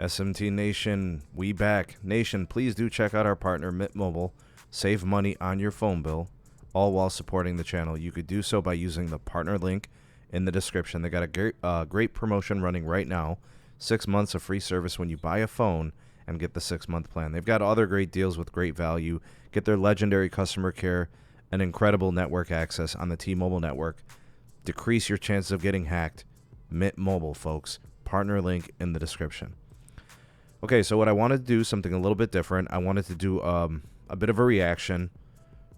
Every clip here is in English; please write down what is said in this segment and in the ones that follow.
SMT Nation, we back. Nation, please do check out our partner, Mint Mobile. Save money on your phone bill, all while supporting the channel. You could do so by using the partner link in the description. They got a great promotion running right now. 6 months of free service when you buy a phone and get the 6-month plan. They've got other great deals with great value. Get their legendary customer care and incredible network access on the T-Mobile network. Decrease your chances of getting hacked. Mint Mobile, folks. Partner link in the description. Okay, so what I wanted to do, something a little bit different. I wanted to do a bit of a reaction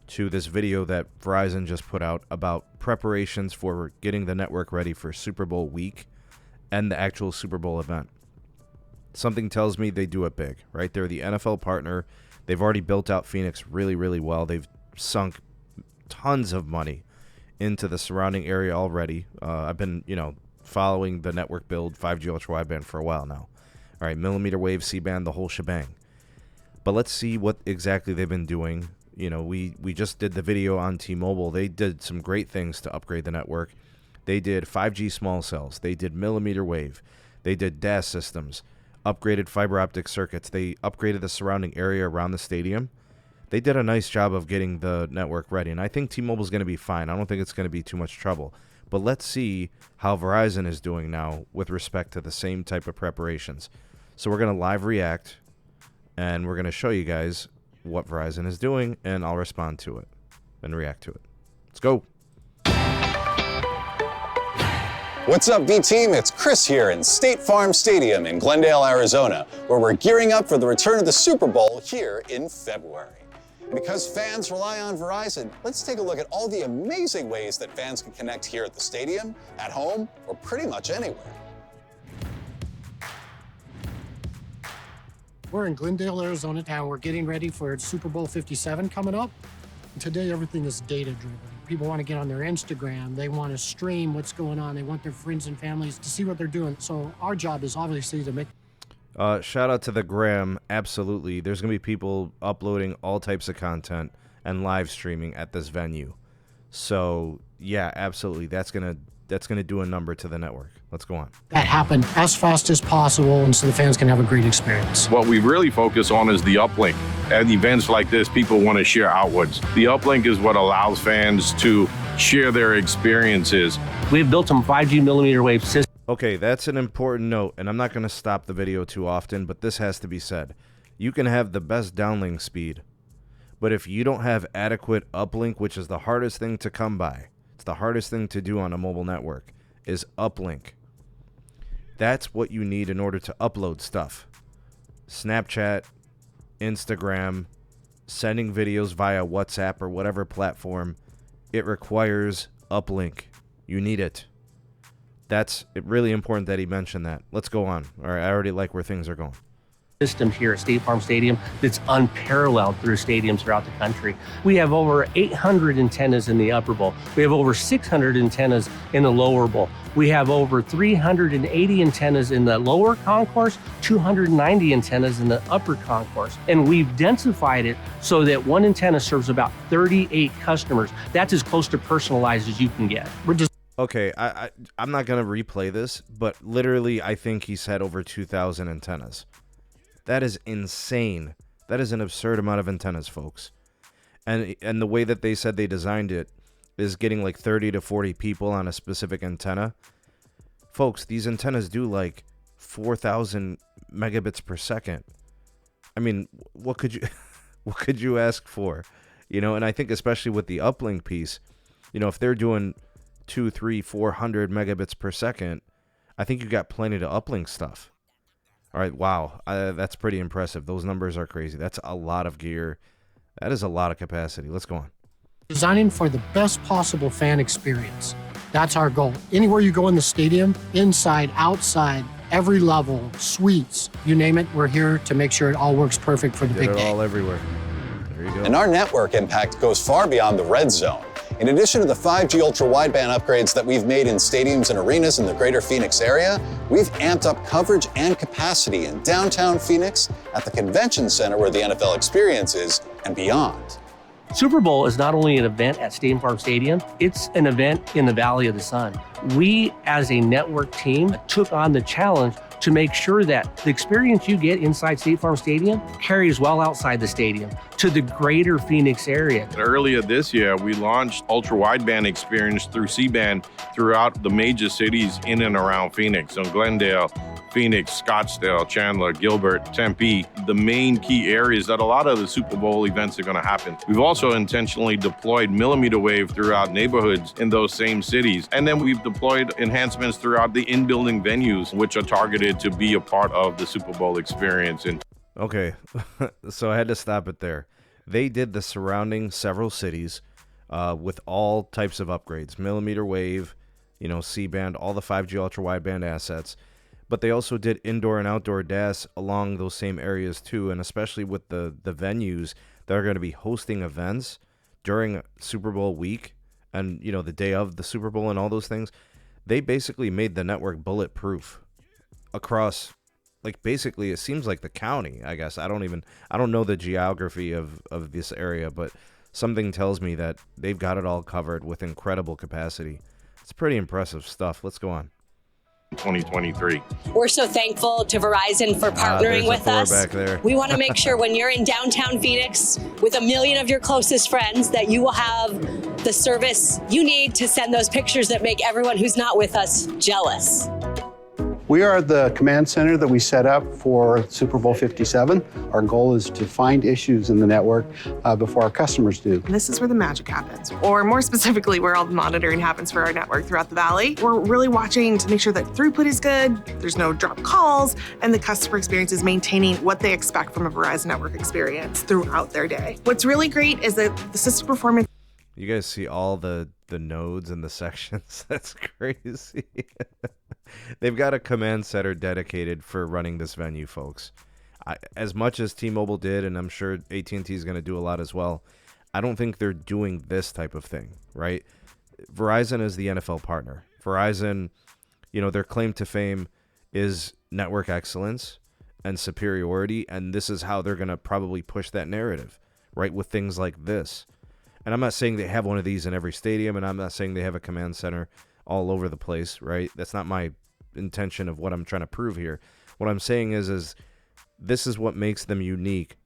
to this video that Verizon just put out about preparations for getting the network ready for Super Bowl week and the actual Super Bowl event. Something tells me they do it big, right? They're the NFL partner. They've already built out Phoenix really, really well. They've sunk tons of money into the surrounding area already. I've been, following the network build 5G Ultrawide for a while now. All right, mmWave, C-band, the whole shebang. But let's see what exactly they've been doing. We just did the video on T-Mobile. They did some great things to upgrade the network. They did 5G small cells. They did mmWave. They did DAS systems, upgraded fiber optic circuits. They upgraded the surrounding area around the stadium. They did a nice job of getting the network ready, and I think T-Mobile's going to be fine. I don't think it's going to be too much trouble. But let's see how Verizon is doing now with respect to the same type of preparations. So we're going to live react, and we're going to show you guys what Verizon is doing, and I'll respond to it and react to it. Let's go. What's up, V-Team? It's Chris here in State Farm Stadium in Glendale, Arizona, where we're gearing up for the return of the Super Bowl here in February. And because fans rely on Verizon, let's take a look at all the amazing ways that fans can connect here at the stadium, at home, or pretty much anywhere. We're in Glendale, Arizona town. We're getting ready for Super Bowl 57 coming up. And today, everything is data-driven. People want to get on their Instagram. They want to stream what's going on. They want their friends and families to see what they're doing. So our job is obviously to make... Shout out to the Gram. Absolutely. There's going to be people uploading all types of content and live streaming at this venue. So, yeah, absolutely. That's going to do a number to the network. Let's go on. That happen as fast as possible, and so the fans can have a great experience. What we really focus on is the uplink. At events like this, people want to share outwards. The uplink is what allows fans to share their experiences. We've built some 5G mmWave systems. Okay, that's an important note, and I'm not going to stop the video too often, but this has to be said. You can have the best downlink speed, but if you don't have adequate uplink, which is the hardest thing to come by, it's the hardest thing to do on a mobile network, is uplink. That's what you need in order to upload stuff. Snapchat, Instagram, sending videos via WhatsApp or whatever platform, it requires uplink. You need it. That's really important that he mentioned that. Let's go on. All right, I already like where things are going. System here at State Farm Stadium that's unparalleled through stadiums throughout the country. We have over 800 antennas in the upper bowl. We have over 600 antennas in the lower bowl. We have over 380 antennas in the lower concourse, 290 antennas in the upper concourse. And we've densified it so that one antenna serves about 38 customers. That's as close to personalized as you can get. Okay, I'm not going to replay this, but literally I think he said over 2,000 antennas. That is insane. That is an absurd amount of antennas, folks. And the way that they said they designed it is getting like 30 to 40 people on a specific antenna. Folks, these antennas do like 4,000 megabits per second. I mean, what could you ask for? And I think especially with the uplink piece, if they're doing 200, 300, 400 megabits per second, I think you got plenty to uplink stuff. All right, wow, that's pretty impressive. Those numbers are crazy. That's a lot of gear. That is a lot of capacity. Let's go on. Designing for the best possible fan experience. That's our goal. Anywhere you go in the stadium, inside, outside, every level, suites, you name it, we're here to make sure it all works perfect for the big day. All everywhere. There you go. And our network impact goes far beyond the red zone. In addition to the 5G ultra-wideband upgrades that we've made in stadiums and arenas in the greater Phoenix area, we've amped up coverage and capacity in downtown Phoenix, at the convention center where the NFL experience is, and beyond. Super Bowl is not only an event at State Farm Stadium, it's an event in the Valley of the Sun. We, as a network team, took on the challenge to make sure that the experience you get inside State Farm Stadium carries well outside the stadium to the greater Phoenix area. Earlier this year, we launched ultra-wideband experience through C-band throughout the major cities in and around Phoenix. So Glendale, Phoenix, Scottsdale, Chandler, Gilbert, Tempe, the main key areas that a lot of the Super Bowl events are going to happen. We've also intentionally deployed mmWave throughout neighborhoods in those same cities. And then we've deployed enhancements throughout the in-building venues, which are targeted to be a part of the Super Bowl experience. Okay, so I had to stop it there. They did the surrounding several cities with all types of upgrades, mmWave, C-band, all the 5G ultra-wideband assets. But they also did indoor and outdoor DAS along those same areas too, and especially with the venues that are going to be hosting events during Super Bowl week and, the day of the Super Bowl and all those things. They basically made the network bulletproof across, basically it seems like the county, I guess. I don't know the geography of this area, but something tells me that they've got it all covered with incredible capacity. It's pretty impressive stuff. Let's go on. 2023. We're so thankful to Verizon for partnering with us. Back there. We want to make sure when you're in downtown Phoenix with 1 million of your closest friends that you will have the service you need to send those pictures that make everyone who's not with us jealous. We are the command center that we set up for Super Bowl 57. Our goal is to find issues in the network before our customers do. This is where the magic happens, or more specifically, where all the monitoring happens for our network throughout the valley. We're really watching to make sure that throughput is good, there's no drop calls, and the customer experience is maintaining what they expect from a Verizon network experience throughout their day. What's really great is that the system performance. You guys see all the nodes and the sections? That's crazy. They've got a command center dedicated for running this venue, folks. As much as T-Mobile did, and I'm sure AT&T is going to do a lot as well, I don't think they're doing this type of thing, right? Verizon is the NFL partner. Verizon, their claim to fame is network excellence and superiority, and this is how they're going to probably push that narrative, right, with things like this. And I'm not saying they have one of these in every stadium, and I'm not saying they have a command center all over the place, right? That's not my intention of what I'm trying to prove here. What I'm saying is this is what makes them unique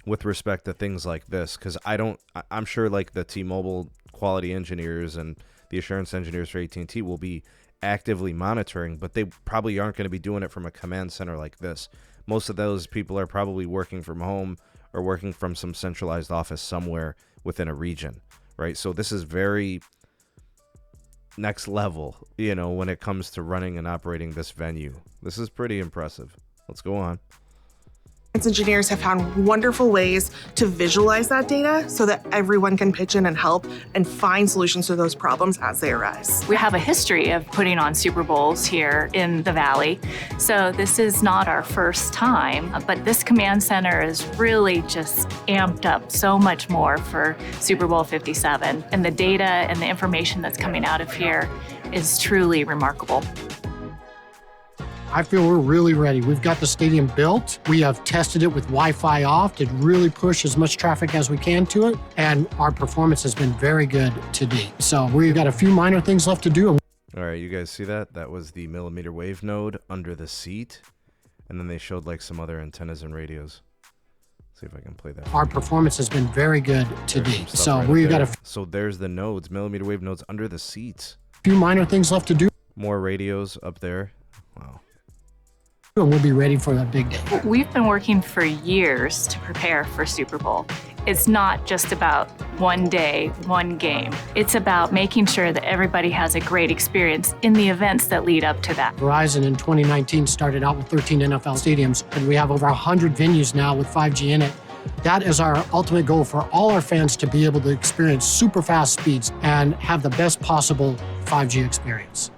with respect to things like this, because I'm sure the T-Mobile quality engineers and the assurance engineers for AT&T will be actively monitoring, but they probably aren't going to be doing it from a command center like this. Most of those people are probably working from home or working from some centralized office somewhere within a region, right? So this is very next level, when it comes to running and operating this venue. This is pretty impressive. Let's go on. Engineers have found wonderful ways to visualize that data so that everyone can pitch in and help and find solutions to those problems as they arise. We have a history of putting on Super Bowls here in the Valley, so this is not our first time, but this command center is really just amped up so much more for Super Bowl 57, and the data and the information that's coming out of here is truly remarkable. I feel we're really ready. We've got the stadium built. We have tested it with Wi-Fi off to really push as much traffic as we can to it. And our performance has been very good to date. So we've got a few minor things left to do. All right, you guys see that? That was the mmWave node under the seat. And then they showed some other antennas and radios. Let's see if I can play that. Our performance has been very good to date. So right we've got So there's the nodes, mmWave nodes under the seats. Few minor things left to do. More radios up there. Wow. And we'll be ready for that big day. We've been working for years to prepare for Super Bowl. It's not just about one day, one game. It's about making sure that everybody has a great experience in the events that lead up to that. Verizon in 2019 started out with 13 NFL stadiums, and we have over 100 venues now with 5G in it. That is our ultimate goal for all our fans to be able to experience super fast speeds and have the best possible 5G experience.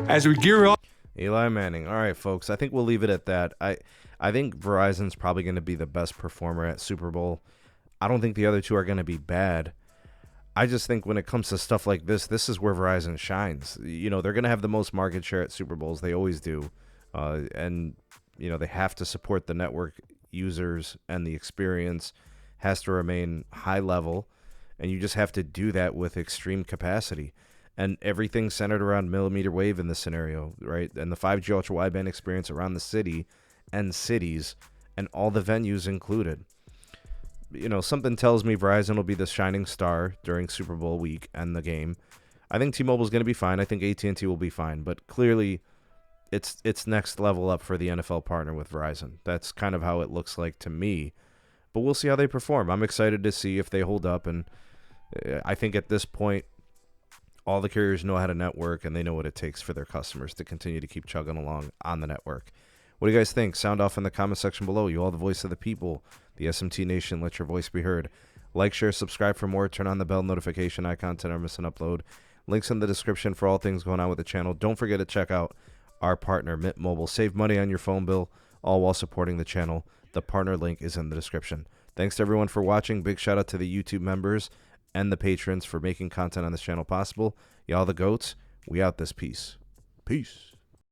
As we gear up. Eli Manning. All right, folks. I think we'll leave it at that. I think Verizon's probably going to be the best performer at Super Bowl. I don't think the other two are going to be bad. I just think when it comes to stuff like this is where Verizon shines. They're going to have the most market share at Super Bowls. They always do. And they have to support the network users, and the experience has to remain high level. And you just have to do that with extreme capacity. And everything centered around mmWave in this scenario, right? And the 5G ultra wideband experience around the city and cities and all the venues included. You know, something tells me Verizon will be the shining star during Super Bowl week and the game. I think T-Mobile is going to be fine. I think AT&T will be fine. But clearly, it's next level up for the NFL partner with Verizon. That's kind of how it looks like to me. But we'll see how they perform. I'm excited to see if they hold up. And I think at this point, all the carriers know how to network, and they know what it takes for their customers to continue to keep chugging along on the network. What do you guys think? Sound off in the comment section below. You all the voice of the people, the SMT Nation. Let your voice be heard. Like, share, subscribe for more. Turn on the bell notification icon to never miss an upload. Links in the description for all things going on with the channel. Don't forget to check out our partner, Mint Mobile. Save money on your phone bill, all while supporting the channel. The partner link is in the description. Thanks to everyone for watching. Big shout out to the YouTube members and the patrons for making content on this channel possible. Y'all the goats. We out this piece. Peace.